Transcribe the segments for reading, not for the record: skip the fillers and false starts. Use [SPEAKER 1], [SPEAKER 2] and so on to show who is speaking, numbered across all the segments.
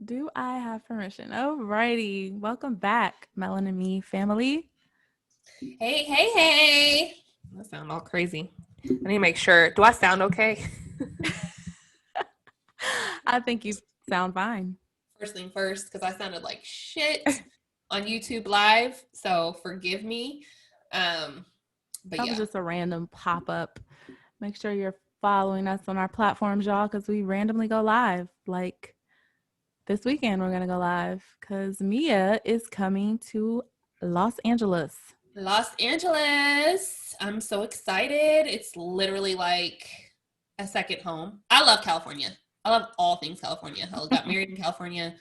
[SPEAKER 1] Do I have permission? Alrighty. Welcome back, Melon and Me family.
[SPEAKER 2] Hey, hey, hey. That sound all crazy. I need to make sure. Do I sound okay?
[SPEAKER 1] I think you sound fine.
[SPEAKER 2] First thing first, because I sounded like shit on YouTube Live. So forgive me. Um, but
[SPEAKER 1] That was
[SPEAKER 2] yeah.
[SPEAKER 1] just a random pop up. Make sure you're following us on our platforms, y'all, because we randomly go live. Like this weekend, we're going to go live because Mia is coming to Los Angeles.
[SPEAKER 2] Los Angeles. I'm so excited. It's literally like a second home. I love California. I love all things California. I got married in California.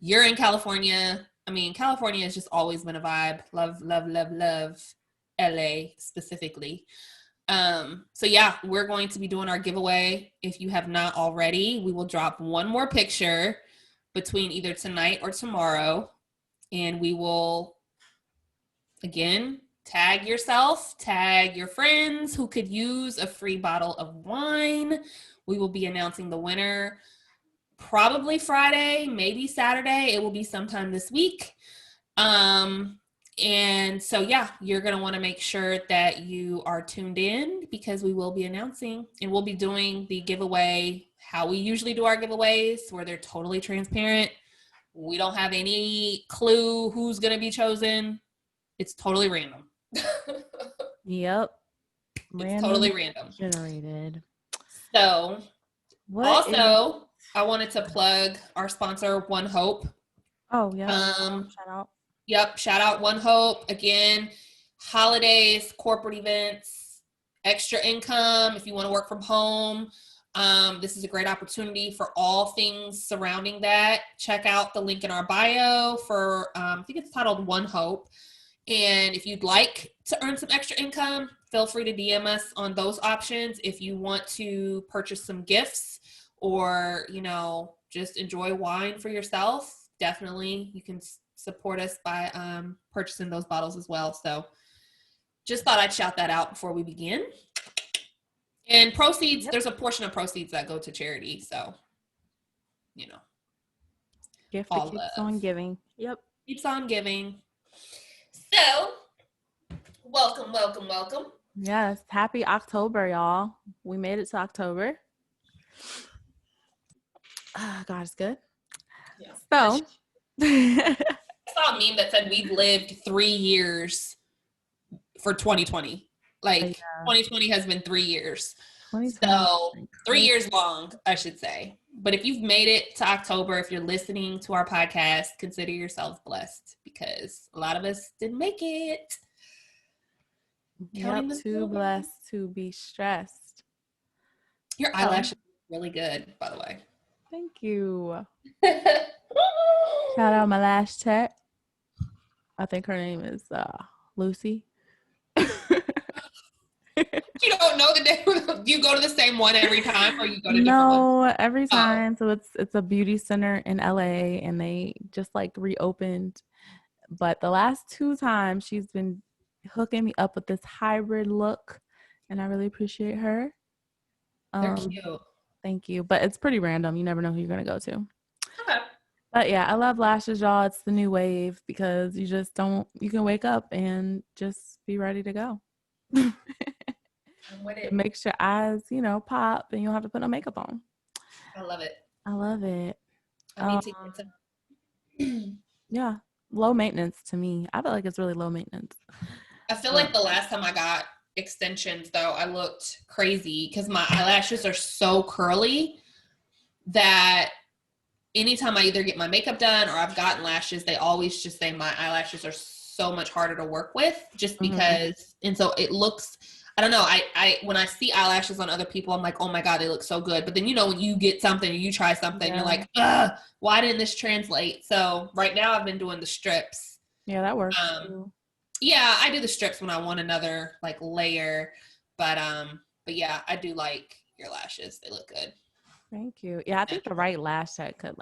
[SPEAKER 2] You're in California. I mean, California has just always been a vibe. Love, love, love, love LA specifically. So yeah, we're going to be doing our giveaway. If you have not already, we will drop one more picture between either tonight or tomorrow. And we will, again, tag yourself, tag your friends who could use a free bottle of wine. We will be announcing the winner probably Friday, maybe Saturday. It will be sometime this week. And so, yeah, you're going to want to make sure that you are tuned in because we will be announcing and we'll be doing the giveaway how we usually do our giveaways, where they're totally transparent. We don't have any clue who's going to be chosen. It's totally random.
[SPEAKER 1] Yep.
[SPEAKER 2] It's
[SPEAKER 1] Random
[SPEAKER 2] totally random.
[SPEAKER 1] generated.
[SPEAKER 2] So,
[SPEAKER 1] What is.
[SPEAKER 2] also, I wanted to plug our sponsor, One Hope.
[SPEAKER 1] Oh, yeah.
[SPEAKER 2] Um,
[SPEAKER 1] Shout out.
[SPEAKER 2] Yep. Shout out One Hope. Again, holidays, corporate events, extra income if you want to work from home. This is a great opportunity for all things surrounding that. Check out the link in our bio for, I think it's titled One Hope. And if you'd like to earn some extra income, feel free to DM us on those options. If you want to purchase some gifts or, just enjoy wine for yourself, definitely you can support us by purchasing those bottles as well. So just thought I'd shout that out before we begin. And proceeds, there's a portion of proceeds that go to charity. So,
[SPEAKER 1] Gift that
[SPEAKER 2] all
[SPEAKER 1] keeps
[SPEAKER 2] love.
[SPEAKER 1] on giving. Yep.
[SPEAKER 2] Keeps on giving. So, welcome, welcome, welcome.
[SPEAKER 1] Yes. Happy October, y'all. We made it to October. God, it's good.
[SPEAKER 2] Yeah.
[SPEAKER 1] So,
[SPEAKER 2] I saw a meme that said we've lived 3 years for 2020. Like
[SPEAKER 1] yeah,
[SPEAKER 2] 2020 has been 3 years.
[SPEAKER 1] 2020 has
[SPEAKER 2] So
[SPEAKER 1] been
[SPEAKER 2] 3 years long, I should say. But if you've made it to October, if you're listening to our podcast, consider yourself blessed because a lot of us didn't make it.
[SPEAKER 1] Yep, too blessed to be stressed.
[SPEAKER 2] Your eyelashes are really good, by the way.
[SPEAKER 1] Thank you. Shout out my lash tech. I think her name is Lucy.
[SPEAKER 2] You don't know the name. You go to the same one every time, or you go to different ones?
[SPEAKER 1] No, every
[SPEAKER 2] Oh,
[SPEAKER 1] time. So it's a beauty center in LA and they just like reopened. But the last two times she's been hooking me up with this hybrid look and I really appreciate her.
[SPEAKER 2] they're cute.
[SPEAKER 1] Thank you. But it's pretty random. You never know who you're gonna go to.
[SPEAKER 2] Okay.
[SPEAKER 1] But yeah, I love lashes, y'all. It's the new wave because you just don't you can wake up and just be ready to go.
[SPEAKER 2] I'm with
[SPEAKER 1] It
[SPEAKER 2] it.
[SPEAKER 1] makes your eyes, pop and you don't have to put no makeup on.
[SPEAKER 2] I love it.
[SPEAKER 1] I love it.
[SPEAKER 2] I need to get some.
[SPEAKER 1] Yeah, low maintenance to me. I feel like it's really low maintenance.
[SPEAKER 2] I feel like the last time I got extensions, though, I looked crazy because my eyelashes are so curly that anytime I either get my makeup done or I've gotten lashes, they always just say my eyelashes are so much harder to work with just because. And so it looks, I don't know. I when I see eyelashes on other people, I'm like, oh my God, they look so good. But then, when you get something or you try something, you're like, why didn't this translate? So right now I've been doing the strips.
[SPEAKER 1] Yeah, that works too.
[SPEAKER 2] Yeah, I do the strips when I want another like layer, but yeah, I do like your lashes. They look good.
[SPEAKER 1] Thank you. Yeah, I think the right lash tech could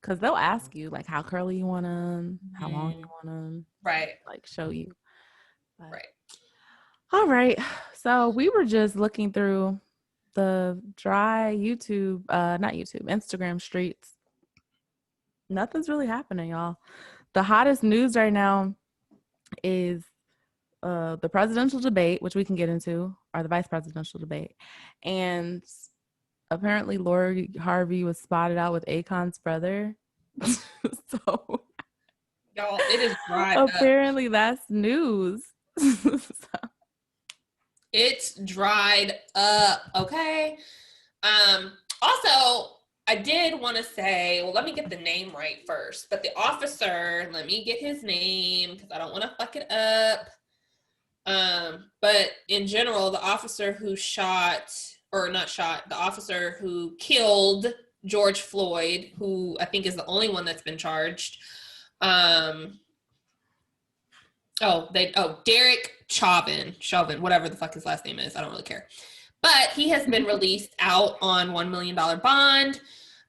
[SPEAKER 1] because they'll ask you like how curly you want them, how long you want them,
[SPEAKER 2] Right.
[SPEAKER 1] like show you. But,
[SPEAKER 2] Right.
[SPEAKER 1] all right. So we were just looking through the dry YouTube, not YouTube, Instagram streets. Nothing's really happening, y'all. The hottest news right now is the presidential debate, which we can get into, or the vice presidential debate. And apparently Lori Harvey was spotted out with Akon's brother. So
[SPEAKER 2] Y'all, it is dried up.
[SPEAKER 1] apparently that's news. So,
[SPEAKER 2] It's dried up. Okay. Also, I did want to say, well, let me get the name right first. But the officer, let me get his name because I don't want to fuck it up. But in general, the officer who shot, or not shot, the officer who killed George Floyd, who I think is the only one that's been charged. Derek Chauvin, whatever the fuck his last name is. I don't really care. But he has been released out on $1 million bond.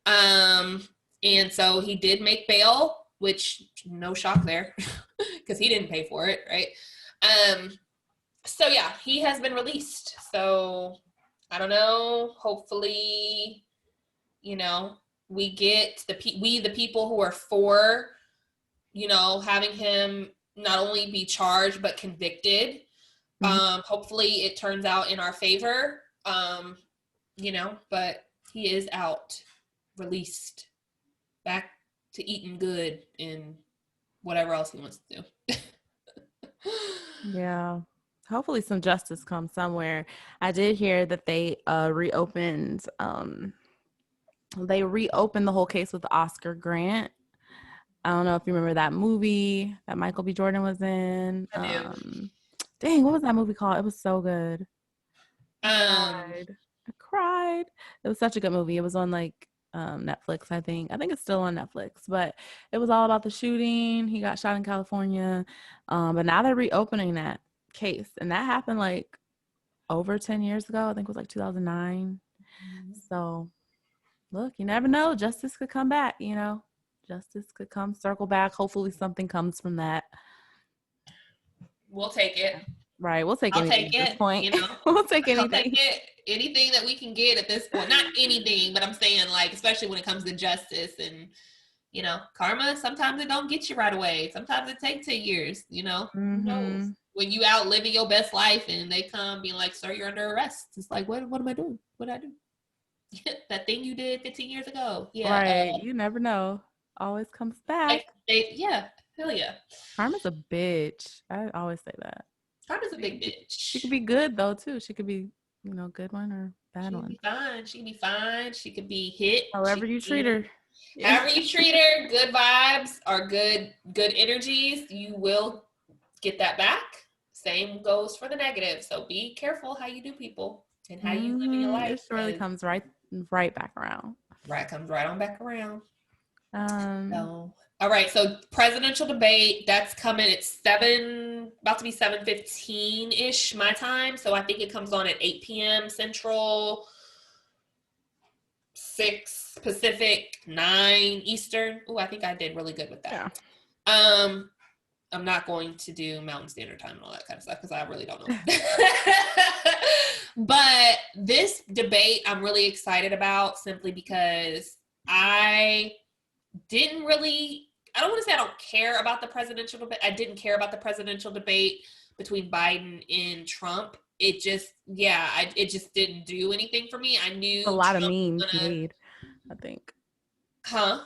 [SPEAKER 2] And so he did make bail, which no shock there because he didn't pay for it, right? So yeah, he has been released. So I don't know. Hopefully, you know, we get the people who are for, you know, having him not only be charged but convicted. Hopefully it turns out in our favor. You know, but he is out, released, back to eating good and whatever else he wants to do.
[SPEAKER 1] yeah. Hopefully some justice comes somewhere. I did hear that they reopened the whole case with Oscar Grant. I don't know if you remember that movie that Michael B. Jordan was in.
[SPEAKER 2] I do.
[SPEAKER 1] Dang, what was that movie called? It was so good. I cried. It was such a good movie. It was on like Netflix, I think. I think it's still on Netflix, but it was all about the shooting. He got shot in California. But now they're reopening that case. And that happened like over 10 years ago. I think it was like 2009. So look, you never know. Justice could come back, you know. Justice could come circle back. Hopefully something comes from that.
[SPEAKER 2] We'll take it.
[SPEAKER 1] Right. We'll take anything at this point.
[SPEAKER 2] You know?
[SPEAKER 1] We'll take anything.
[SPEAKER 2] I'll take it. Anything that we can get at this point. Not anything, but I'm saying like, especially when it comes to justice and, you know, karma, sometimes it don't get you right away. Sometimes it takes 10 years, you know. Who knows? When you out living your best life and they come being like, sir, you're under arrest. It's like, what am I doing? What did I do? That thing you did 15 years ago. Yeah.
[SPEAKER 1] Right. You never know. Always comes back.
[SPEAKER 2] Yeah. Hell yeah.
[SPEAKER 1] Karma's a bitch. I always say that.
[SPEAKER 2] Karma's a big bitch.
[SPEAKER 1] She could be good though too. She could be, you know, good one or bad one.
[SPEAKER 2] She can be fine. She could be hit.
[SPEAKER 1] However you treat her.
[SPEAKER 2] However you treat her, good vibes or good energies, you will get that back. Same goes for the negative. So be careful how you do people and how you live in your life.
[SPEAKER 1] It surely comes right back around.
[SPEAKER 2] Right, comes right on back around.
[SPEAKER 1] So,
[SPEAKER 2] all right, so presidential debate, that's coming at about to be 7:15-ish my time. So I think it comes on at 8 p.m. Central, 6 Pacific, 9 Eastern. Oh, I think I did really good with that. Yeah. I'm not going to do Mountain Standard Time and all that kind of stuff because I really don't know. But this debate I'm really excited about simply because I don't want to say I don't care about the presidential debate. I didn't care about the presidential debate between Biden and Trump. It just didn't do anything for me. I knew
[SPEAKER 1] a lot of memes made, I think.
[SPEAKER 2] Huh?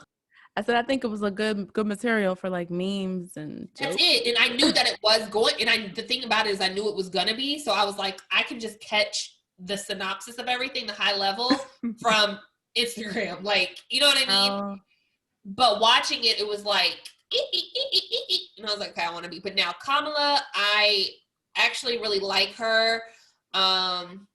[SPEAKER 1] I said I think it was a good material for like memes and jokes.
[SPEAKER 2] That's it. And I knew that it was going, and the thing about it is I knew it was gonna be. So I was like, I can just catch the synopsis of everything, the high level from Instagram. Like, you know what I mean? But watching it, it was like, and I was like, okay, I want to be. But now Kamala, I actually really like her. I'm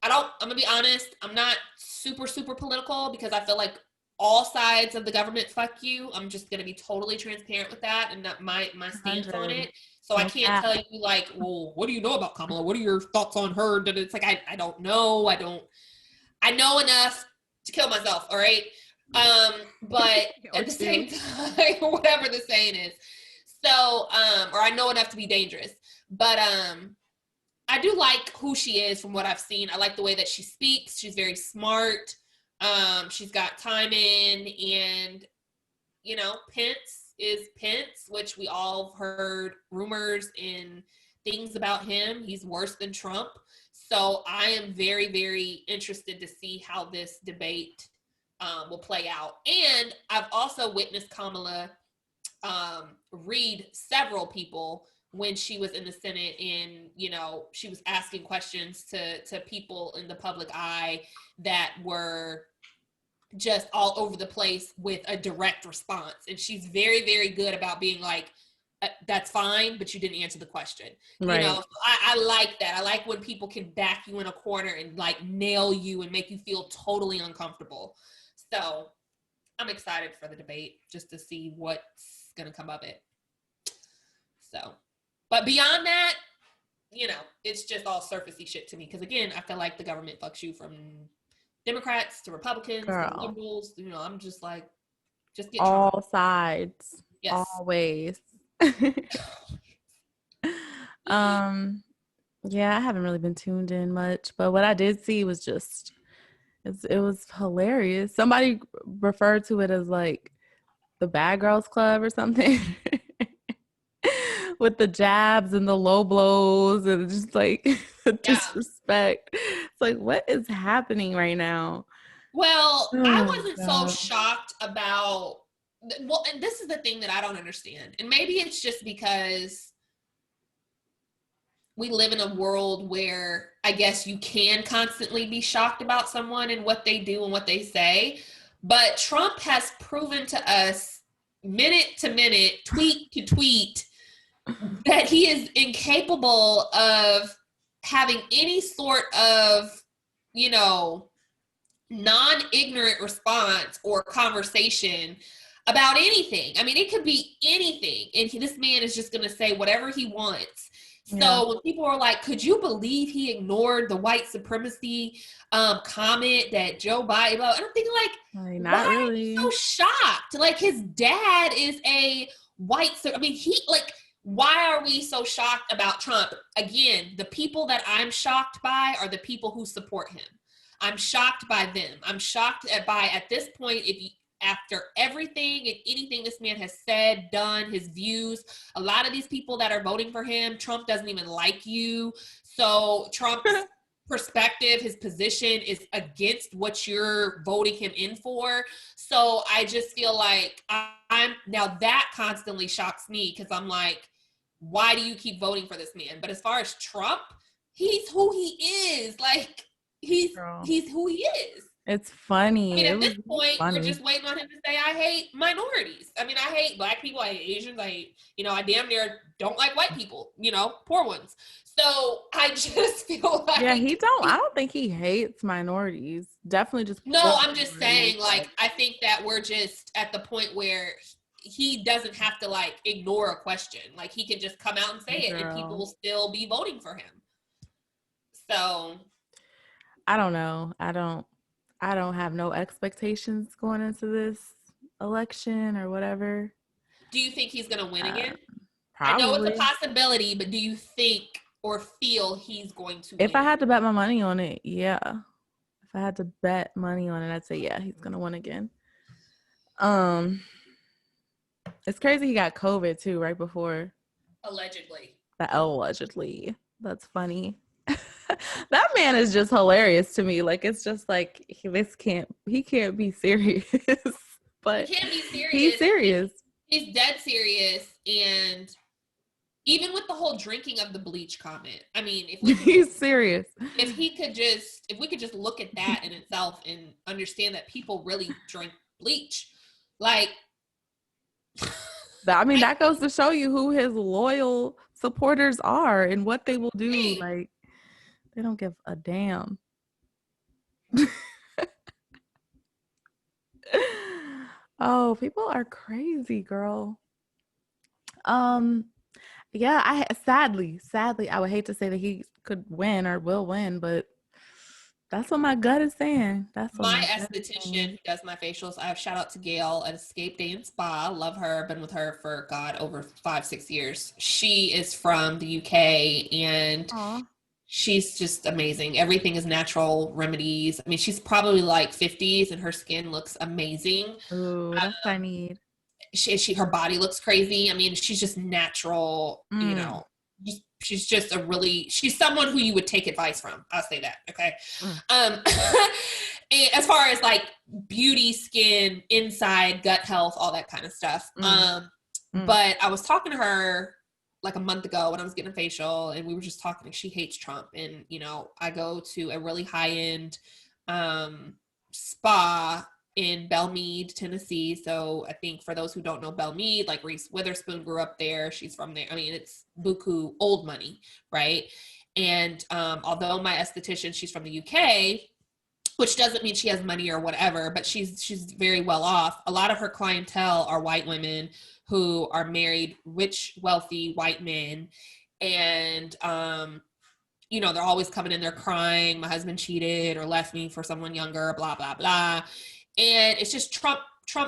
[SPEAKER 2] gonna be honest, I'm not super, super political because I feel like all sides of the government fuck you. I'm just gonna be totally transparent with that and not my stance on it. So I can't tell you like, well, what do you know about Kamala? What are your thoughts on her? It's like I don't know. I know enough to kill myself, all right? But at the same time, whatever the saying is. So, or I know enough to be dangerous. But I do like who she is from what I've seen. I like the way that she speaks. She's very smart. She's got timing, and Pence is Pence, which we all heard rumors and things about him. He's worse than Trump. So I am very, very interested to see how this debate will play out. And I've also witnessed Kamala read several people when she was in the Senate, and she was asking questions to people in the public eye that were just all over the place with a direct response. And she's very, very good about being like, that's fine, but you didn't answer the question.
[SPEAKER 1] Right.
[SPEAKER 2] So I like that. I like when people can back you in a corner and like nail you and make you feel totally uncomfortable. So I'm excited for the debate just to see what's going to come of it. So, but beyond that, it's just all surfacey shit to me. Because again, I feel like the government fucks you from Democrats to Republicans to liberals. I'm just like, just get
[SPEAKER 1] all
[SPEAKER 2] Trump.
[SPEAKER 1] sides.
[SPEAKER 2] Yes.
[SPEAKER 1] Always. Yeah, I haven't really been tuned in much, but what I did see was just it was hilarious. Somebody referred to it as like the Bad Girls Club or something. With the jabs and the low blows and just like disrespect. It's like, what is happening right now?
[SPEAKER 2] Well, I wasn't so shocked about, and this is the thing that I don't understand. And maybe it's just because we live in a world where I guess you can constantly be shocked about someone and what they do and what they say. But Trump has proven to us minute to minute, tweet to tweet, that he is incapable of having any sort of, non-ignorant response or conversation about anything. I mean, it could be anything. And this man is just going to say whatever he wants. So when people are like, could you believe he ignored the white supremacy comment that Joe Biden, and I'm thinking like,
[SPEAKER 1] not
[SPEAKER 2] why
[SPEAKER 1] really.
[SPEAKER 2] are you so shocked? Like his dad is a white, why are we so shocked about Trump? Again, the people that I'm shocked by are the people who support him. I'm shocked by them. I'm shocked at this point, after everything and anything this man has said, done, his views, a lot of these people that are voting for him, Trump doesn't even like you. So Trump's perspective, his position is against what you're voting him in for. So I just feel like now that constantly shocks me, because I'm like, why do you keep voting for this man? But as far as Trump, he's who he is. Like he's who he is.
[SPEAKER 1] It's funny.
[SPEAKER 2] I mean, at this point, we're just waiting on him to say, I hate minorities. I mean, I hate Black people, I hate Asians, I hate, I damn near don't like white people, poor ones. So I just feel like...
[SPEAKER 1] Yeah, I don't think he hates minorities. Definitely just...
[SPEAKER 2] No, I'm just saying, like, I think that we're just at the point where he doesn't have to, like, ignore a question. Like, he can just come out and say it, and people will still be voting for him. So...
[SPEAKER 1] I don't know. I don't have no expectations going into this election or whatever.
[SPEAKER 2] Do you think he's going to win again?
[SPEAKER 1] Probably.
[SPEAKER 2] I know it's a possibility, but do you think or feel he's going to win?
[SPEAKER 1] If I had to bet my money on it, yeah. If I had to bet money on it, I'd say, yeah, he's going to win again. It's crazy he got COVID too, right before.
[SPEAKER 2] Allegedly.
[SPEAKER 1] Allegedly. That's funny. That man is just hilarious to me. Like, it's just like, he can't be serious. But
[SPEAKER 2] he can't be serious.
[SPEAKER 1] He's serious.
[SPEAKER 2] He's dead serious. And even with the whole drinking of the bleach comment, I mean,
[SPEAKER 1] he's serious.
[SPEAKER 2] If we could just look at that in itself and understand that people really drink bleach, like,
[SPEAKER 1] I mean, that goes to show you who his loyal supporters are and what they will do.
[SPEAKER 2] Right.
[SPEAKER 1] Like, they don't give a damn. Oh, people are crazy, girl. Yeah, sadly, I would hate to say that he could win or will win, but that's what my gut is saying. That's what
[SPEAKER 2] my esthetician who does my facials. I have shout out to Gail at Escape Day and Spa. Love her. Been with her for over 5-6 years. She is from the UK and
[SPEAKER 1] Aww.
[SPEAKER 2] She's just amazing. Everything is natural remedies. I mean, she's probably like 50s and her skin looks amazing.
[SPEAKER 1] Ooh, that's what I need.
[SPEAKER 2] her body looks crazy. I mean, she's just natural, you know. She's just she's someone who you would take advice from. I'll say that. Okay. And as far as like beauty, skin, inside, gut health, all that kind of stuff. But I was talking to her like a month ago when I was getting a facial, and we were just talking. She hates Trump, and you know, I go to a really high end spa in Belmead, Tennessee. So I think for those who don't know Belmead, like Reese Witherspoon grew up there. She's from there. I mean, it's buku old money, right? And although my esthetician, she's from the UK, which doesn't mean she has money or whatever, but she's very well off. A lot of her clientele are white women who are married, rich, wealthy white men. And, you know, they're always coming in there crying, my husband cheated or left me for someone younger, blah, blah, blah. And it's just Trump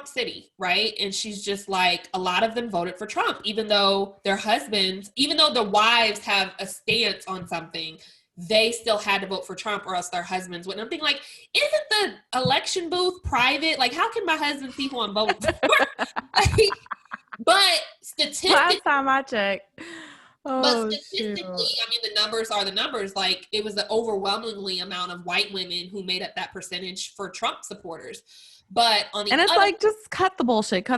[SPEAKER 2] city, right? And she's just like, a lot of them voted for Trump, even though their husbands, even though the wives have a stance on something, they still had to vote for Trump or else their husbands wouldn't. I'm thinking like, isn't the election booth private? Like, how can my husband see who I'm voting for? Like, but statistically,
[SPEAKER 1] last time I checked.
[SPEAKER 2] But statistically, I mean, the numbers are the numbers. Like, it was an overwhelmingly amount of white women who made up that percentage for Trump supporters. But on the
[SPEAKER 1] and it's like, just cut the bullshit.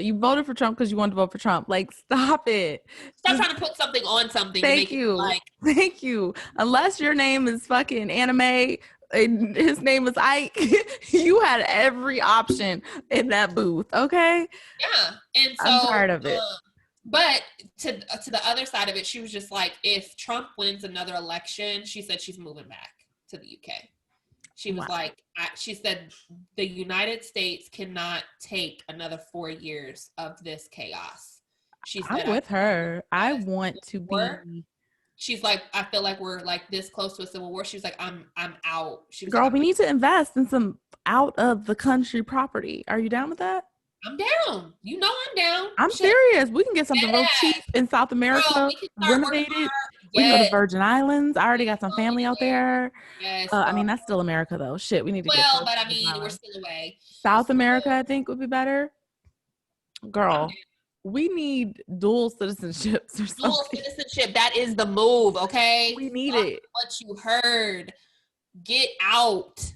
[SPEAKER 1] You voted for Trump because you wanted to vote for Trump. Like, stop it.
[SPEAKER 2] Stop trying to put something on something.
[SPEAKER 1] Thank you. Thank you. Unless your name is fucking anime and his name is Ike, you had every option in that booth. Okay.
[SPEAKER 2] Yeah. And so
[SPEAKER 1] I'm tired of it.
[SPEAKER 2] But to the other side of it, she was just like, if Trump wins another election, she said she's moving back to the UK. She was like, she said the United States cannot take another 4 years of this chaos. She said,
[SPEAKER 1] I'm with her. I want to be.
[SPEAKER 2] She's like, I feel like we're like this close to a civil war. She was like, I'm out. She was
[SPEAKER 1] Girl,
[SPEAKER 2] like,
[SPEAKER 1] we need to invest in some out of the country property. Are you down with that?
[SPEAKER 2] I'm down. You know I'm down.
[SPEAKER 1] I'm serious. We can get something real cheap in South America.
[SPEAKER 2] Girl, we can
[SPEAKER 1] renovate it. We can go to Virgin Islands. I already got some family out there.
[SPEAKER 2] Yes.
[SPEAKER 1] I mean, that's still America though. Shit, we need to
[SPEAKER 2] Well, but I mean, we're still away.
[SPEAKER 1] South America, I think, would be better. Girl, we need dual citizenships or something.
[SPEAKER 2] Dual citizenship. That is the move, okay?
[SPEAKER 1] We need it.
[SPEAKER 2] What you heard. Get out.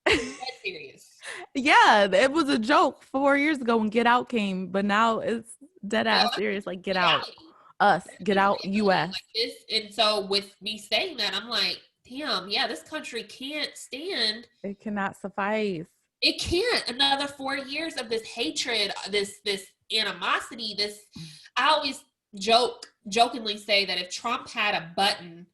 [SPEAKER 2] That's serious.
[SPEAKER 1] Yeah, it was a joke 4 years ago when Get Out came, but now it's dead ass serious. Like, get out. Us. Get out, U.S.
[SPEAKER 2] Like this. And so with me saying that, I'm like, damn, yeah, this country can't stand.
[SPEAKER 1] It cannot suffice.
[SPEAKER 2] It can't. Another 4 years of this hatred, this animosity, I always jokingly say that if Trump had a button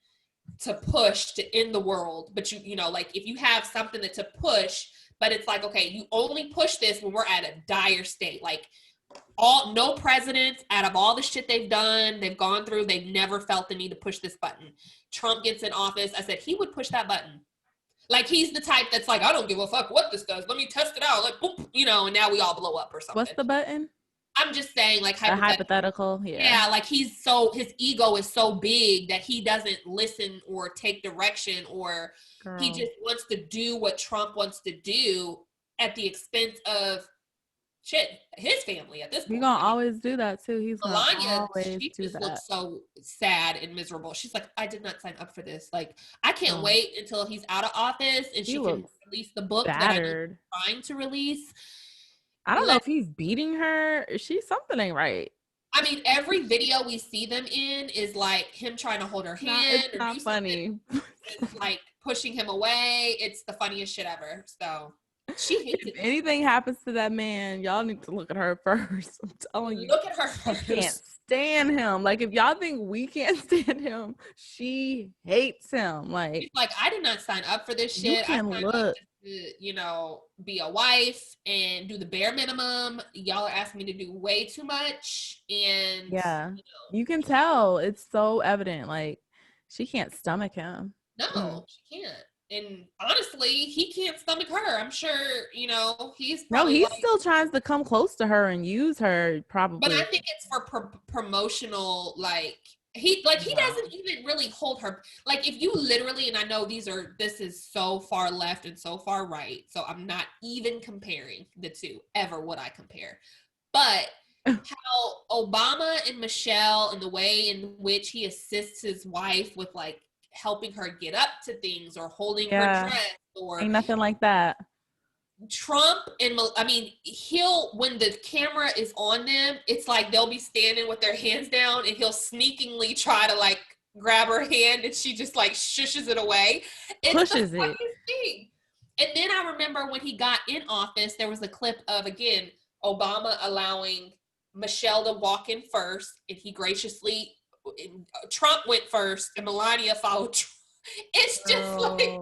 [SPEAKER 2] to push to end the world, but you know, like if you have something to push, but it's like, okay, you only push this when we're at a dire state. Like no presidents out of all the shit they've gone through, they've never felt the need to push this button. Trump gets in office. I said, he would push that button. Like he's the type that's like, I don't give a fuck what this does. Let me test it out. Like, boop, you know, and now we all blow up or something.
[SPEAKER 1] What's the button?
[SPEAKER 2] I'm just saying, like,
[SPEAKER 1] hypothetical.
[SPEAKER 2] Yeah, like his ego is so big that he doesn't listen or take direction, or he just wants to do what Trump wants to do at the expense of his family at this point.
[SPEAKER 1] He's gonna always do that too. He's
[SPEAKER 2] Melania, she just looks so sad and miserable. She's like, I did not sign up for this. Like, I can't wait until he's out of office and she can release the book that I'm trying to release.
[SPEAKER 1] I don't know if he's beating her. She's something ain't right.
[SPEAKER 2] I mean, every video we see them in is like him trying to hold her hand.
[SPEAKER 1] It's not funny.
[SPEAKER 2] It's like pushing him away. It's the funniest shit ever. So she hates it.
[SPEAKER 1] If anything happens to that man, y'all need to look at her first. I'm telling you.
[SPEAKER 2] Look at her first.
[SPEAKER 1] She can't stand him. Like, if y'all think we can't stand him, she hates him. Like,
[SPEAKER 2] she's like, I did not sign up for this shit.
[SPEAKER 1] You can look.
[SPEAKER 2] You know, be a wife and do the bare minimum. Y'all are asking me to do way too much. And
[SPEAKER 1] yeah, you can tell. It's so evident. Like, she can't stomach him.
[SPEAKER 2] No, she can't. And honestly, he can't stomach her. I'm sure, you know, he's
[SPEAKER 1] still tries to come close to her and use her, probably.
[SPEAKER 2] But I think it's for promotional, like, he doesn't even really hold her. Like, if you literally, and I know this is so far left and so far right, so I'm not even comparing the two. Ever would I compare? But how Obama and Michelle and the way in which he assists his wife with like helping her get up to things or holding her dress or
[SPEAKER 1] ain't nothing like that.
[SPEAKER 2] Trump and I mean, he'll when the camera is on them, it's like they'll be standing with their hands down and he'll sneakingly try to like grab her hand and she just like shushes it away. It's
[SPEAKER 1] Pushes
[SPEAKER 2] the
[SPEAKER 1] it.
[SPEAKER 2] thing. And then I remember when he got in office, there was a clip of again Obama allowing Michelle to walk in first, and he graciously Trump went first and Melania followed Trump. It's just like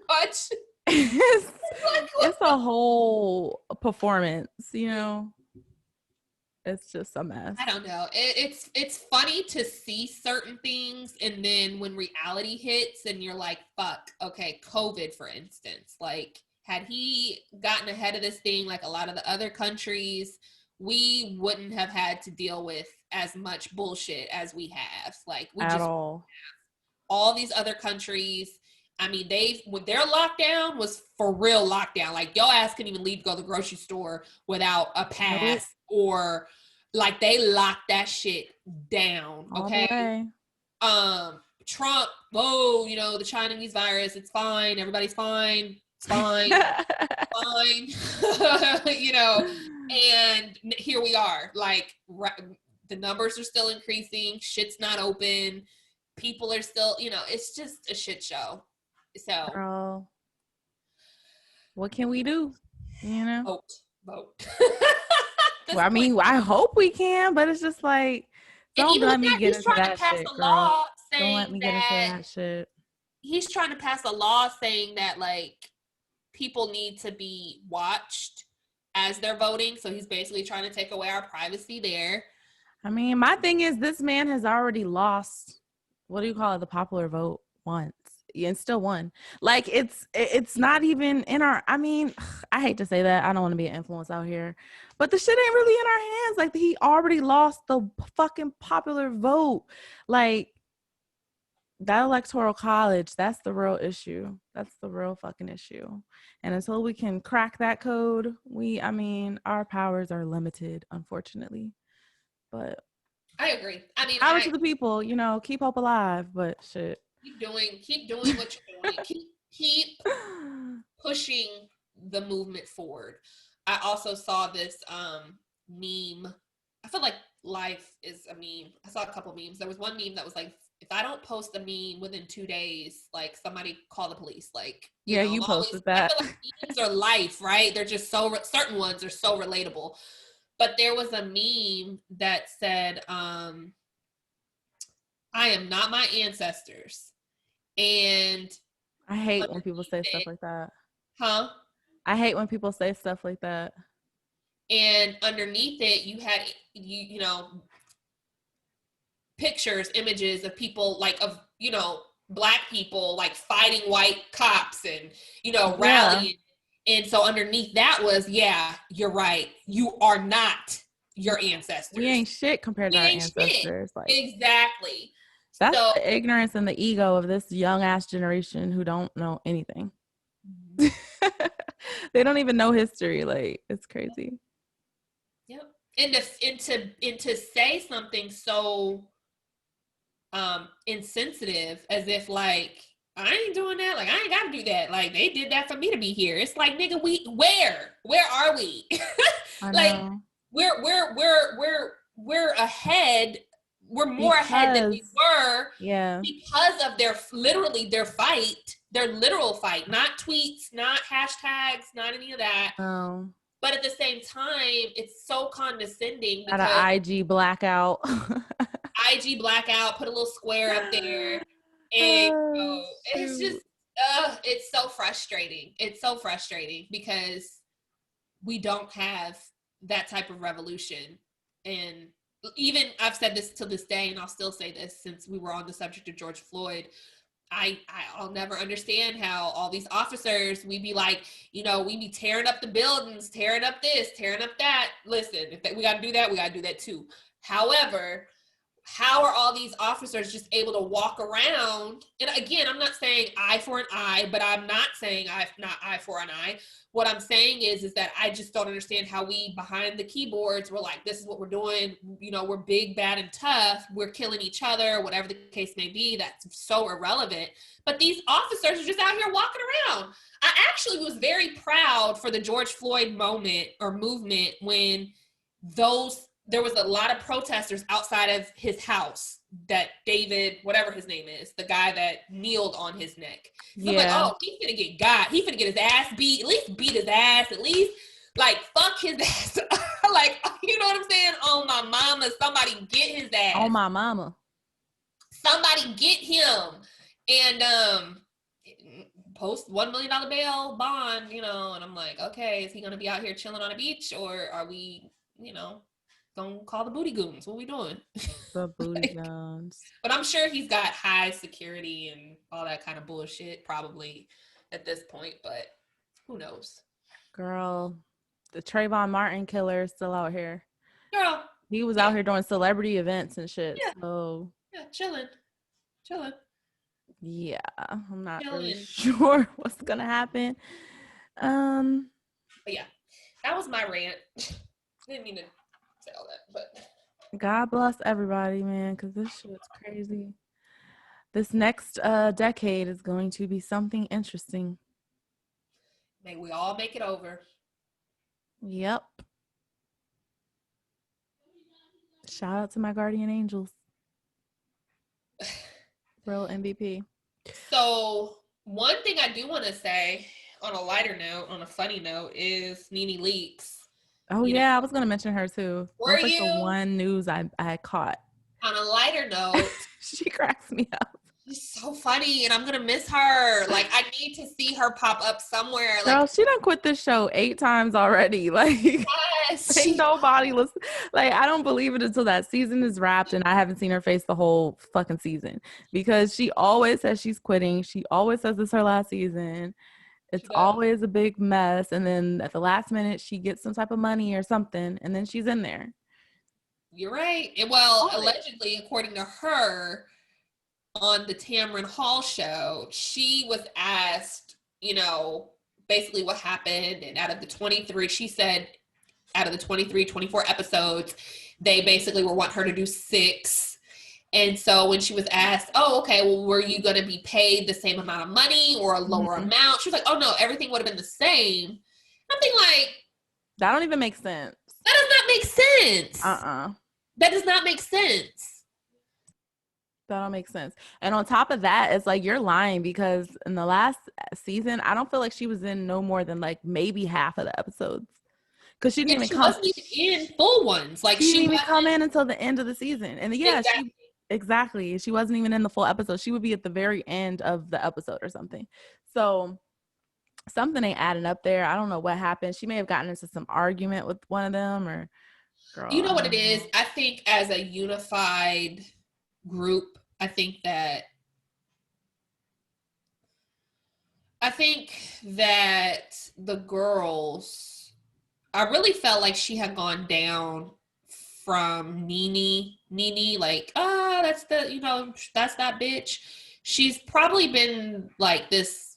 [SPEAKER 2] much.
[SPEAKER 1] It's a whole performance, you know. It's just a mess.
[SPEAKER 2] I don't know. It's funny to see certain things, and then when reality hits, and you're like, "Fuck." Okay, COVID, for instance. Like, had he gotten ahead of this thing, like a lot of the other countries, we wouldn't have had to deal with as much bullshit as we have. Like, we
[SPEAKER 1] at
[SPEAKER 2] just all these other countries. I mean, their lockdown was for real lockdown. Like, your ass couldn't even leave to go to the grocery store without a pass or like they locked that shit down. Okay. Trump, you know, the Chinese virus, it's fine. Everybody's fine. It's fine. Fine. You know, and here we are. Like, the numbers are still increasing. Shit's not open. People are still, you know, it's just a shit show. So,
[SPEAKER 1] girl, what can we do? You know,
[SPEAKER 2] vote.
[SPEAKER 1] Well, I mean, I hope we can, but it's just like, don't let me get into that shit, girl. Don't let me get into that shit.
[SPEAKER 2] He's trying to pass a law saying that like people need to be watched as they're voting. So he's basically trying to take away our privacy there.
[SPEAKER 1] I mean, my thing is this man has already lost, what do you call it, the popular vote once. And still won. Like, it's not even in our, I mean, I hate to say that. I don't want to be an influence out here, but the shit ain't really in our hands. Like, he already lost the fucking popular vote. Like, that electoral college, that's the real issue. That's the real fucking issue. And until we can crack that code, I mean, our powers are limited, unfortunately. But
[SPEAKER 2] I agree. I mean,
[SPEAKER 1] power to the people, you know, keep hope alive, but shit.
[SPEAKER 2] Keep doing what you're doing. keep pushing the movement forward. I also saw this meme. I feel like life is a meme. I saw a couple memes. There was one meme that was like, if I don't post a meme within 2 days, like, somebody call the police. Like,
[SPEAKER 1] you posted that.
[SPEAKER 2] I feel like memes are life, right? They're just certain ones are so relatable. But there was a meme that said, I am not my ancestors. And
[SPEAKER 1] I hate when people say stuff like that.
[SPEAKER 2] Huh?
[SPEAKER 1] I hate when people say stuff like that.
[SPEAKER 2] And underneath it, you had, you know, pictures, images of people, like, of, you know, Black people, like, fighting white cops and, you know, rallying. And so underneath that was, yeah, you're right. You are not your ancestors.
[SPEAKER 1] We ain't shit compared to our ancestors. Like,
[SPEAKER 2] exactly.
[SPEAKER 1] That's the ignorance and the ego of this young ass generation who don't know anything. They don't even know history. Like, it's crazy.
[SPEAKER 2] Yep. And to say something so insensitive, as if like, I ain't doing that. Like, I ain't got to do that. Like, they did that for me to be here. It's like, nigga, where are we? Like, we're ahead. We're more ahead than we were.
[SPEAKER 1] Yeah.
[SPEAKER 2] Because of their literal fight, not tweets, not hashtags, not any of that.
[SPEAKER 1] Oh.
[SPEAKER 2] But at the same time, it's so condescending.
[SPEAKER 1] At an IG blackout.
[SPEAKER 2] IG blackout, put a little square up there. And it's just, it's so frustrating. It's so frustrating because we don't have that type of revolution. And even I've said this to this day, and I'll still say this since we were on the subject of George Floyd. I'll never understand how all these officers, we be like, you know, we be tearing up the buildings, tearing up this, tearing up that. Listen, if we got to do that, we got to do that too. However, how are all these officers just able to walk around? And again, I'm not saying eye for an eye, but I'm not saying not eye for an eye. What I'm saying is that I just don't understand how we behind the keyboards were like, this is what we're doing. You know, we're big, bad, and tough. We're killing each other, whatever the case may be. That's so irrelevant. But these officers are just out here walking around. I actually was very proud for the George Floyd moment or movement when there was a lot of protesters outside of his house that David, whatever his name is, the guy that kneeled on his neck. So I'm like, oh, he's gonna get got. He's gonna get his ass beat. At least beat his ass. At least like fuck his ass. Like, you know what I'm saying? Oh my mama, somebody get his ass.
[SPEAKER 1] Oh my mama.
[SPEAKER 2] Somebody get him. And post $1 million bail bond, you know, and I'm like, okay, is he gonna be out here chilling on a beach, or are we, you know, gonna call the booty goons? What are we doing?
[SPEAKER 1] The booty goons.
[SPEAKER 2] But I'm sure he's got high security and all that kind of bullshit probably at this point, but who knows?
[SPEAKER 1] Girl, the Trayvon Martin killer is still out here.
[SPEAKER 2] Girl.
[SPEAKER 1] He was out here doing celebrity events and shit.
[SPEAKER 2] Yeah.
[SPEAKER 1] So
[SPEAKER 2] yeah, chilling.
[SPEAKER 1] Yeah, I'm not really sure what's gonna happen.
[SPEAKER 2] But yeah, that was my rant. Didn't mean to say all that, but
[SPEAKER 1] God bless everybody, man, because this shit's crazy. This next decade is going to be something interesting.
[SPEAKER 2] May we all make it over.
[SPEAKER 1] Yep. Shout out to my guardian angels. Real MVP.
[SPEAKER 2] So one thing I do want to say on a lighter note, on a funny note, is Nene Leakes.
[SPEAKER 1] Oh yeah, I was gonna mention her too.
[SPEAKER 2] Were
[SPEAKER 1] That's like
[SPEAKER 2] you?
[SPEAKER 1] the one news I caught.
[SPEAKER 2] On a lighter note,
[SPEAKER 1] she cracks me up.
[SPEAKER 2] She's so funny, and I'm gonna miss her. Like, I need to see her pop up somewhere. Like,
[SPEAKER 1] girl, she done quit this show 8 times already. Like,
[SPEAKER 2] yes,
[SPEAKER 1] ain't nobody listen. Like, I don't believe it until that season is wrapped, and I haven't seen her face the whole fucking season, because she always says she's quitting. She always says it's her last season. It's always a big mess, and then at the last minute, she gets some type of money or something, and then she's in there.
[SPEAKER 2] You're right. Well, allegedly, according to her, on the Tamron Hall show, she was asked, you know, basically what happened. And out of the 23, she said, out of the 23, 24 episodes, they basically were wanting her to do 6. And so when she was asked, oh, okay, well, were you going to be paid the same amount of money or a lower amount? She was like, oh, no, everything would have been the same. I'm thinking like,
[SPEAKER 1] that don't even make sense.
[SPEAKER 2] That does not make sense. That does not make sense.
[SPEAKER 1] That don't make sense. And on top of that, it's like you're lying, because in the last season, I don't feel like she was in no more than like maybe half of the episodes. Because she didn't even
[SPEAKER 2] wasn't even in full ones. Like,
[SPEAKER 1] she didn't even come in until the end of the season. And yeah, exactly. She wasn't even in the full episode. She would be at the very end of the episode or something. So something ain't adding up there. I don't know what happened. She may have gotten into some argument with one of them, or girl,
[SPEAKER 2] you know what it is? I think as a unified group, I think that the girls, I really felt like she had gone down from Nene, like, that's the, you know, that's that bitch. She's probably been like this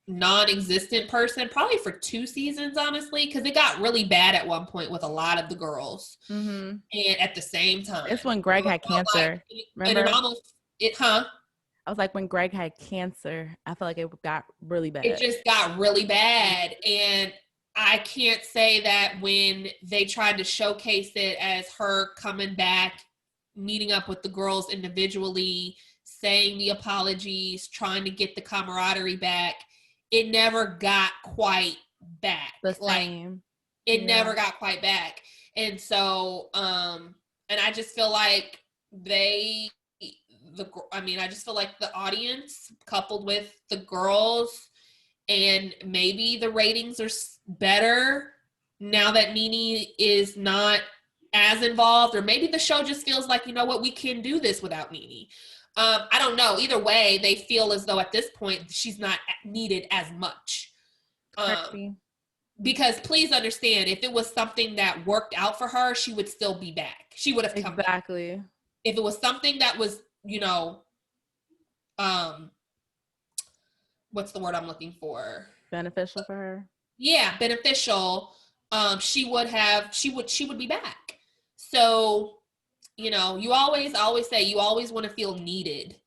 [SPEAKER 2] non-existent person probably for 2 seasons, honestly, because it got really bad at one point with a lot of the girls. And at the same time,
[SPEAKER 1] it's when Greg had cancer.
[SPEAKER 2] Remember? And
[SPEAKER 1] I was like, when Greg had cancer, I felt like it got really bad.
[SPEAKER 2] It just got really bad. And I can't say that when they tried to showcase it as her coming back, meeting up with the girls individually, saying the apologies, trying to get the camaraderie back, it never got quite back. It never got quite back. And so, and I just feel like I just feel like the audience coupled with the girls, and maybe the ratings are better now that Nene is not as involved, or maybe the show just feels like, you know what, we can do this without Nene. I don't know. Either way, they feel as though at this point she's not needed as much. Because please understand, if it was something that worked out for her, she would still be back. She would have come back. if it was something that was, you know, what's the word I'm looking for?
[SPEAKER 1] Beneficial for her.
[SPEAKER 2] Yeah, beneficial. She would be back. So, you know, I always say you always want to feel needed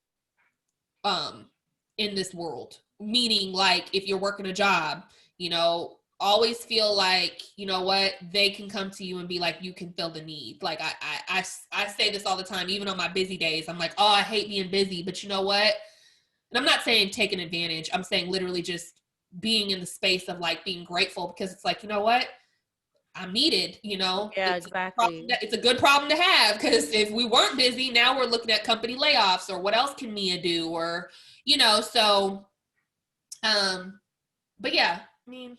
[SPEAKER 2] in this world. Meaning, like, if you're working a job, you know, always feel like, you know what, they can come to you and be like, you can fill the need. Like, I say this all the time, even on my busy days. I'm like, oh, I hate being busy, but you know what? And I'm not saying taking advantage. I'm saying literally just being in the space of like being grateful, because it's like, you know what? I'm needed, you know.
[SPEAKER 1] Yeah, exactly.
[SPEAKER 2] It's a good problem to have, because if we weren't busy, now we're looking at company layoffs, or what else can Mia do, or, you know, so but yeah, I mean,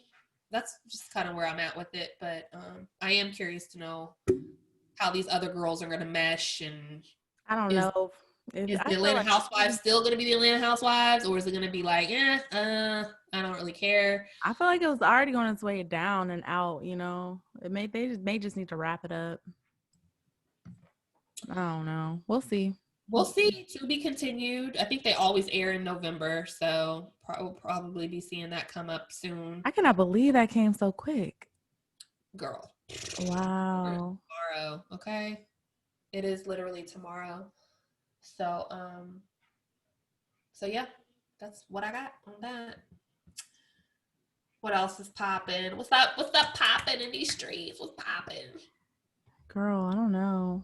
[SPEAKER 2] that's just kind of where I'm at with it. But I am curious to know how these other girls are going to mesh, and
[SPEAKER 1] I don't
[SPEAKER 2] is
[SPEAKER 1] know. If
[SPEAKER 2] is
[SPEAKER 1] I
[SPEAKER 2] the
[SPEAKER 1] feel
[SPEAKER 2] Atlanta
[SPEAKER 1] like
[SPEAKER 2] Housewives still going to be the Atlanta Housewives, or is it going to be like, I don't really care?
[SPEAKER 1] I feel like it was already on its way down and out, you know. They may just need to wrap it up. I don't know. We'll see.
[SPEAKER 2] We'll see. To be continued. I think they always air in November, so we'll probably be seeing that come up soon.
[SPEAKER 1] I cannot believe that came so quick.
[SPEAKER 2] Girl.
[SPEAKER 1] Wow.
[SPEAKER 2] Tomorrow, okay? It is literally tomorrow. So, yeah, that's what I got on that. What else is popping? What's up popping in these streets? What's popping?
[SPEAKER 1] Girl, I don't know.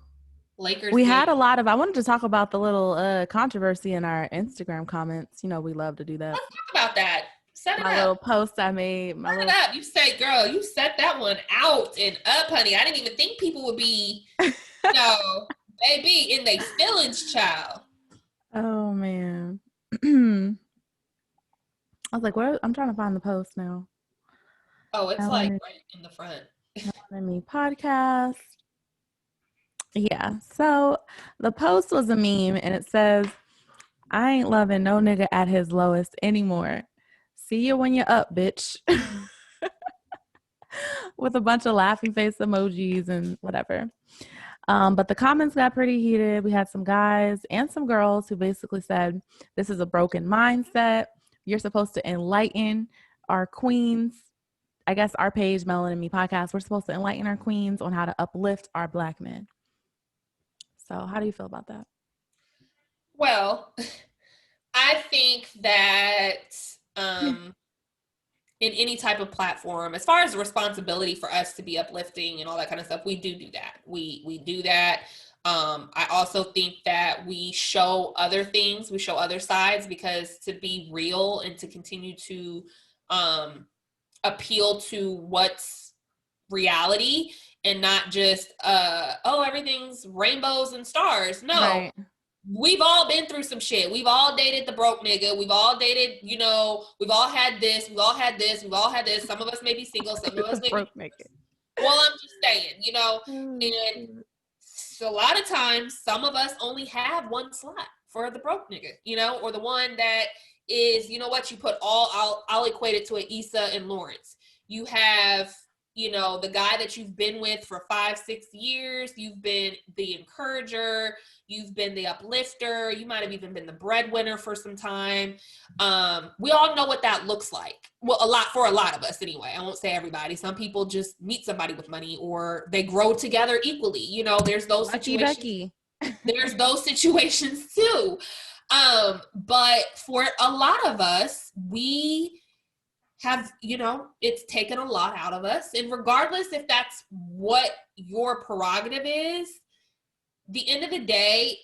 [SPEAKER 2] Lakers
[SPEAKER 1] We
[SPEAKER 2] game.
[SPEAKER 1] had a lot of, I wanted to talk about the little controversy in our Instagram comments. You know, we love to do that.
[SPEAKER 2] Let's talk about that. Set it
[SPEAKER 1] My
[SPEAKER 2] up.
[SPEAKER 1] little post I made.
[SPEAKER 2] Set it up. You say, girl, you set that one out and up, honey. I didn't even think people would be, you know, baby, in their feelings, child.
[SPEAKER 1] Oh, man. I was like, where? I'm trying to find the post now.
[SPEAKER 2] Oh, it's like right in the front.
[SPEAKER 1] Me podcast. Yeah. So the post was a meme and it says, I ain't loving no nigga at his lowest anymore. See you when you're up, bitch. With a bunch of laughing face emojis and whatever. But the comments got pretty heated. We had some guys and some girls who basically said, this is a broken mindset. You're supposed to enlighten our queens. I guess our page, Melanin and Me podcast, we're supposed to enlighten our queens on how to uplift our Black men. So how do you feel about that?
[SPEAKER 2] Well, I think that in any type of platform, as far as the responsibility for us to be uplifting and all that kind of stuff, we do that. We do that. I also think that we show other things, we show other sides, because to be real and to continue to appeal to what's reality and not just everything's rainbows and stars. No. Right. We've all been through some shit. We've all dated the broke nigga. We've all dated, you know, we've all had this, we've all had this, we've all had this. Some of us may be single, some of us may be nigga. Well, I'm just saying, you know, and so a lot of times some of us only have one slot for the broke nigga, you know, or the one that is, you know what, you put all, I'll equate it to an Issa and Lawrence. You have, you know, the guy that you've been with for 5-6 years, you've been the encourager, you've been the uplifter, you might have even been the breadwinner for some time. We all know what that looks like. Well, for a lot of us anyway. I won't say everybody. Some people just meet somebody with money, or they grow together equally. You know, there's those situations. There's those situations too. But for a lot of us, we have, you know, it's taken a lot out of us. And regardless if that's what your prerogative is, the end of the day,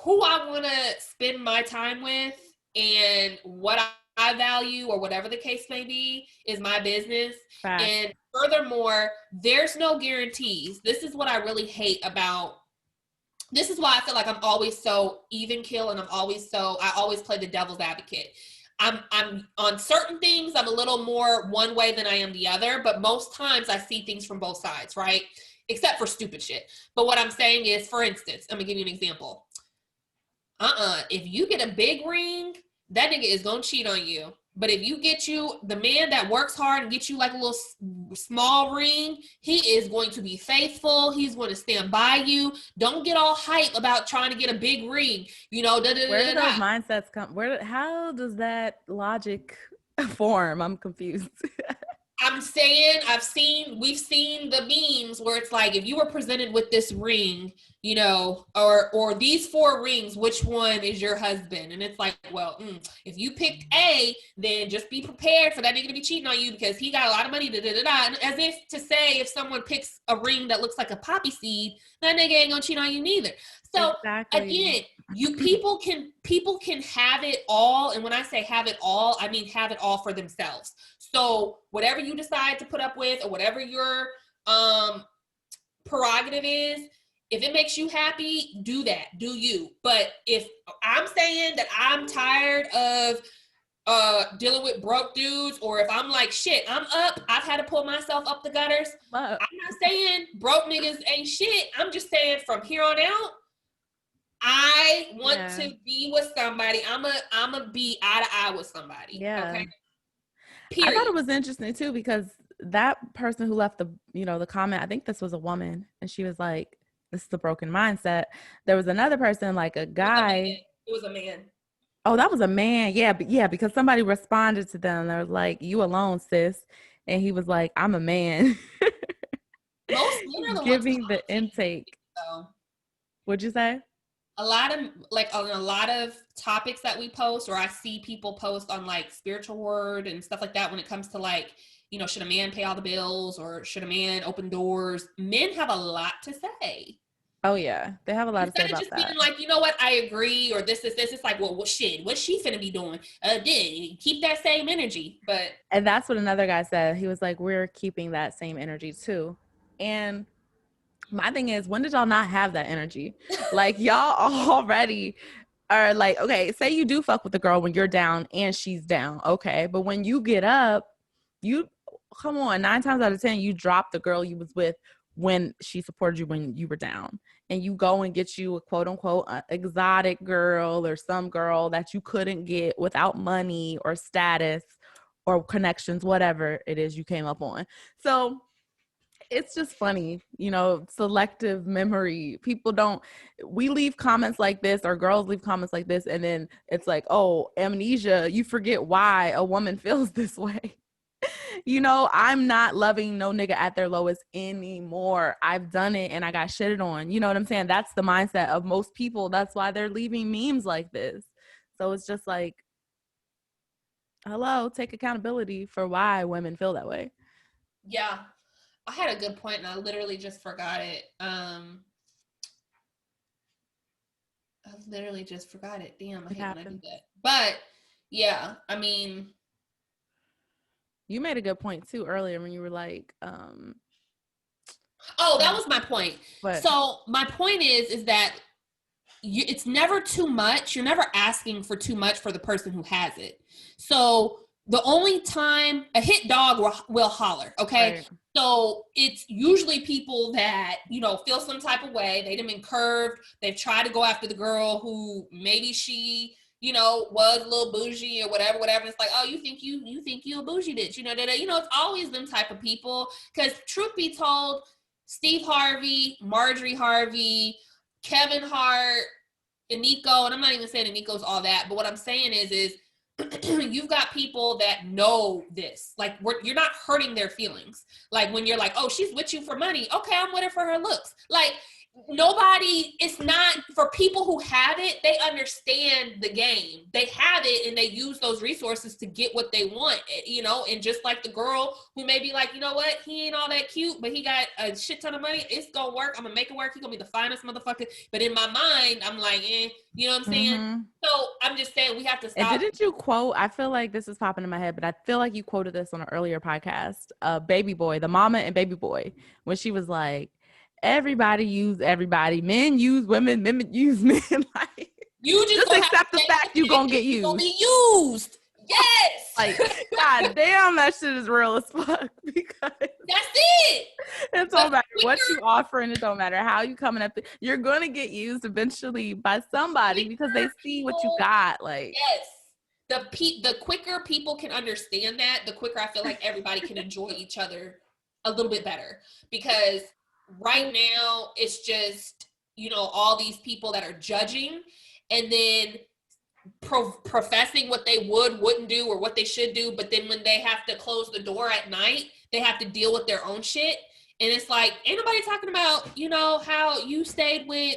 [SPEAKER 2] who I want to spend my time with and what I value, or whatever the case may be, is my business. Fact. And furthermore, there's no guarantees. This is what I really hate about. This is why I feel like I'm always so even keel, and I always play the devil's advocate. I'm on certain things, I'm a little more one way than I am the other, but most times I see things from both sides, right? Except for stupid shit. But what I'm saying is, for instance, I'm gonna give you an example. If you get a big ring, that nigga is gonna cheat on you. But if you get you the man that works hard and get you like a little small ring, he is going to be faithful. He's going to stand by you. Don't get all hype about trying to get a big ring. You know,
[SPEAKER 1] Where do those mindsets come? How does that logic form? I'm confused.
[SPEAKER 2] I'm saying we've seen the memes where it's like, if you were presented with this ring, you know, or these 4 rings, which one is your husband? And it's like, well, if you picked A, then just be prepared for that nigga to be cheating on you because he got a lot of money, And as if to say, if someone picks a ring that looks like a poppy seed, that nigga ain't gonna cheat on you neither. So again, people can have it all. And when I say have it all, I mean have it all for themselves. So whatever you decide to put up with or whatever your prerogative is, if it makes you happy, do that. Do you. But if I'm saying that I'm tired of dealing with broke dudes, or if I'm like, shit, I'm up, I've had to pull myself up the gutters. I'm not saying broke niggas ain't shit. I'm just saying from here on out, I want to be with somebody. I'm a be eye to eye with somebody.
[SPEAKER 1] Yeah.
[SPEAKER 2] Okay.
[SPEAKER 1] Period. I thought it was interesting too, because that person who left the comment, I think this was a woman, and she was like, this is a broken mindset. There was another person, like a guy.
[SPEAKER 2] It was a man.
[SPEAKER 1] Oh, that was a man. Yeah, but yeah, because somebody responded to them. They were like, you alone, sis. And he was like, I'm a man.
[SPEAKER 2] Most men are the
[SPEAKER 1] giving
[SPEAKER 2] ones
[SPEAKER 1] the intake.
[SPEAKER 2] So.
[SPEAKER 1] What'd you say?
[SPEAKER 2] A lot of topics that we post, or I see people post on like spiritual word and stuff like that, when it comes to like, you know, should a man pay all the bills or should a man open doors? Men have a lot to say.
[SPEAKER 1] Oh yeah, they have a lot to say about that. Instead of just
[SPEAKER 2] being like, you know what, I agree, or this. It's like, well, what's she finna be doing? Keep that same energy.
[SPEAKER 1] And that's what another guy said. He was like, we're keeping that same energy too. And my thing is, when did y'all not have that energy? Like, y'all already are like, okay, say you do fuck with the girl when you're down and she's down. Okay. But when you get up, come on, 9 times out of 10, you drop the girl you was with when she supported you when you were down. And you go and get you a quote unquote exotic girl or some girl that you couldn't get without money or status or connections, whatever it is you came up on. So it's just funny, you know, selective memory. We leave comments like this, or girls leave comments like this, and then it's like, oh, amnesia, you forget why a woman feels this way. You know, I'm not loving no nigga at their lowest anymore. I've done it and I got shitted on. You know what I'm saying? That's the mindset of most people. That's why they're leaving memes like this. So it's just like, hello, take accountability for why women feel that way.
[SPEAKER 2] Yeah. I had a good point and I literally just forgot it. Damn, I hate when I do that. But yeah, I mean,
[SPEAKER 1] you made a good point too earlier when you were like,
[SPEAKER 2] that was my point.
[SPEAKER 1] What?
[SPEAKER 2] So my point is that it's never too much. You're never asking for too much for the person who has it. So the only time a hit dog will holler, okay? Right. So it's usually people that, you know, feel some type of way. They've been curved. They've tried to go after the girl who maybe she, you know, was a little bougie or whatever. It's like, oh, you think you a bougie bitch, you know, it's always them type of people. Because truth be told, Steve Harvey, Marjorie Harvey, Kevin Hart, and Nico, and I'm not even saying that Nico's all that, but what I'm saying is you've got people that know this. Like, you're not hurting their feelings. Like, when you're like, oh, she's with you for money. Okay, I'm with her for her looks. Like, it's not, for people who have it, they understand the game. They have it and they use those resources to get what they want, you know? And just like the girl who may be like, you know what, he ain't all that cute, but he got a shit ton of money. It's gonna work. I'm gonna make it work. He's gonna be the finest motherfucker. But in my mind, I'm like, you know what I'm saying? Mm-hmm. So I'm just saying we have to stop.
[SPEAKER 1] And didn't you quote, I feel like this is popping in my head, but I feel like you quoted this on an earlier podcast, Baby Boy, the mama and Baby Boy, when she was like, everybody use everybody. Men use women, women use men. Like,
[SPEAKER 2] you just
[SPEAKER 1] accept the fact you're gonna get used.
[SPEAKER 2] You're gonna be used. Yes.
[SPEAKER 1] Like, god damn, that shit is real as fuck. Because
[SPEAKER 2] that's it.
[SPEAKER 1] It don't matter what you offer, and it don't matter how you coming up. You're gonna get used eventually by somebody because they see what you got. Like,
[SPEAKER 2] yes. the quicker people can understand that, the quicker I feel like everybody can enjoy each other a little bit better. Because right now it's just, you know, all these people that are judging and then professing what they wouldn't do or what they should do, but then when they have to close the door at night, they have to deal with their own shit. And it's like, ain't nobody talking about, you know, how you stayed with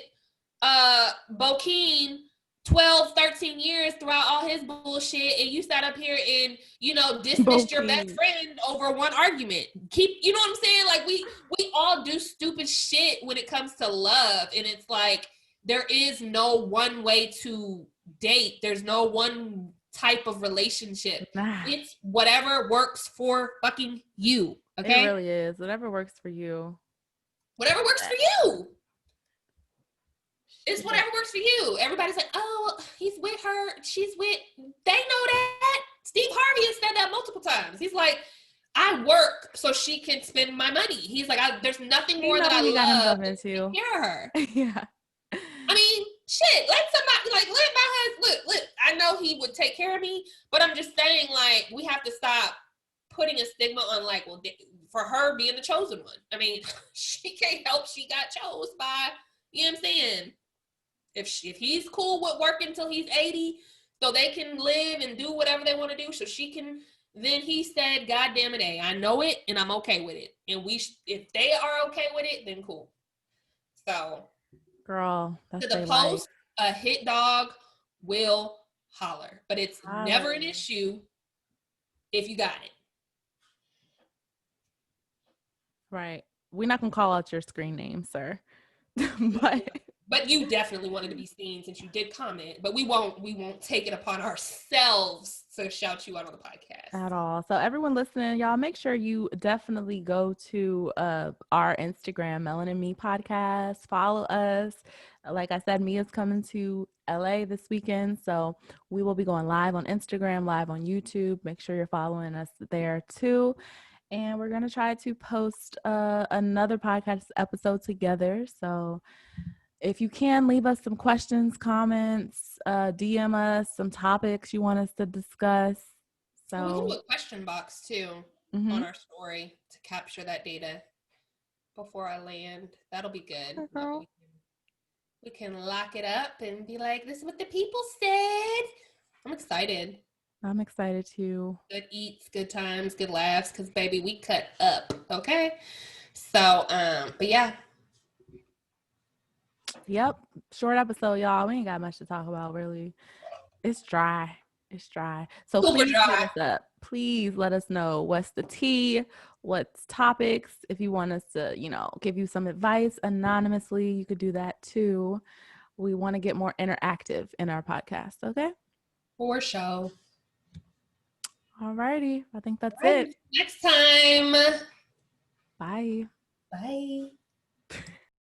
[SPEAKER 2] Bokeem 12, 13 years throughout all his bullshit, and you sat up here and, you know, dismissed your best friend over one argument. You know what I'm saying? Like, we all do stupid shit when it comes to love, and it's like, there is no one way to date. There's no one type of relationship. It's whatever works for fucking you. Okay?
[SPEAKER 1] It really is. Whatever works for you.
[SPEAKER 2] Whatever works for you. It's whatever works for you. Everybody's like, oh, he's with her. She's with. They know that. Steve Harvey has said that multiple times. He's like, I work so she can spend my money. He's like, there's nothing more that I love than to take care of her.
[SPEAKER 1] Yeah.
[SPEAKER 2] I mean, shit. Let somebody let my husband look. I know he would take care of me, but I'm just saying, like, we have to stop putting a stigma on, like, well, for her being the chosen one. I mean, she can't help she got chose by. You know what I'm saying? If he's cool with working until he's 80 so they can live and do whatever they want to do so she can, then he said, God damn it, I know it and I'm okay with it. And if they are okay with it, then cool. So,
[SPEAKER 1] girl, that's
[SPEAKER 2] to the post, a hit dog will holler. But it's never an issue if you got it.
[SPEAKER 1] Right. We're not going to call out your screen name, sir.
[SPEAKER 2] But you definitely wanted to be seen since you did comment. But we won't take it upon ourselves to shout you out on the podcast
[SPEAKER 1] at all. So everyone listening, y'all, make sure you definitely go to our Instagram, Melanin Me Podcast. Follow us. Like I said, Mia's coming to LA this weekend, so we will be going live on Instagram, live on YouTube. Make sure you're following us there too. And we're gonna try to post another podcast episode together. So if you can, leave us some questions, comments, DM us some topics you want us to discuss. So
[SPEAKER 2] we can do a question box too on our story to capture that data before I land. That'll be good. We can lock it up and be like, this is what the people said. I'm excited.
[SPEAKER 1] I'm excited too.
[SPEAKER 2] Good eats, good times, good laughs, because baby, we cut up. Okay. So, but yeah.
[SPEAKER 1] Yep. Short episode, y'all. We ain't got much to talk about, really. It's dry. So please hit us up. Please let us know what's the tea, what's topics. If you want us to, you know, give you some advice anonymously, you could do that too. We want to get more interactive in our podcast. Okay.
[SPEAKER 2] For sure.
[SPEAKER 1] All righty. I think that's it.
[SPEAKER 2] Next time.
[SPEAKER 1] Bye.
[SPEAKER 2] Bye.